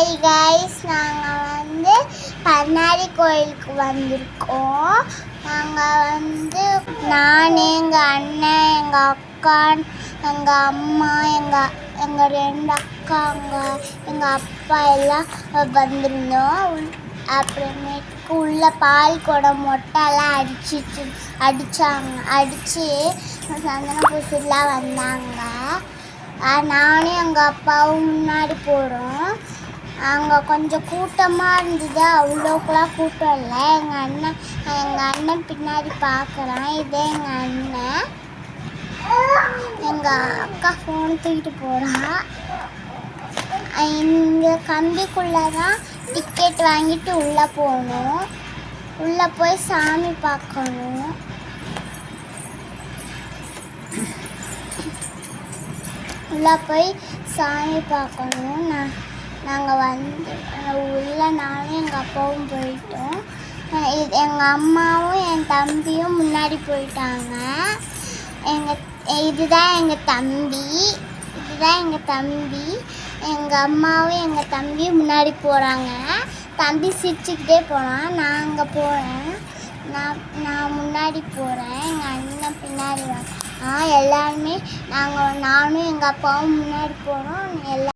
Hi guys, நாங்கள் பண்ணாரி கோயிலுக்கு வந்திருக்கோம். நாங்கள் நான், எங்கள் அண்ணன், எங்கள் அக்கா, எங்கள் அம்மா, எங்கள் ரெண்டு அக்காங்க, எங்கள் அப்பா எல்லாம் வந்திருந்தோம். அப்புறமேட்டுக்கு உள்ள பால் குடம் மொட்டைலாம் அடித்து சந்தன பூசிலாம் வந்தாங்க. நானும் எங்கள் அப்பாவும் முன்னாடி போகிறோம். அங்கே கொஞ்சம் கூட்டமாக இருந்தது, அவ்வளோக்கெல்லாம் கூட்டம் இல்லை. எங்கள் அண்ணன் பின்னாடி பார்க்குறான். இதே எங்கள் அண்ணன். எங்கள் அக்கா ஃபோன் தூக்கிட்டு போகிறான். இங்கே கம்பிக்குள்ளே தான் டிக்கெட் வாங்கிட்டு உள்ளே போகணும். உள்ளே போய் சாமி பார்க்கணும். உள்ளே போய் சாமி பார்க்கணும். நாங்கள் உள்ள நானும் எங்கள் அப்பாவும் போயிட்டோம். எங்கள் அம்மாவும் என் தம்பியும் முன்னாடி போயிட்டாங்க. இதுதான் எங்கள் தம்பி. எங்கள் அம்மாவும் எங்கள் தம்பியும் முன்னாடி போகிறாங்க. தம்பி சிரிச்சுக்கிட்டே போகிறான். நான் அங்கே போகிறேன். நான் முன்னாடி போகிறேன். எங்கள் அண்ணன் பின்னாடி எல்லாருமே நானும் எங்கள் அப்பாவும் முன்னாடி போகிறோம்.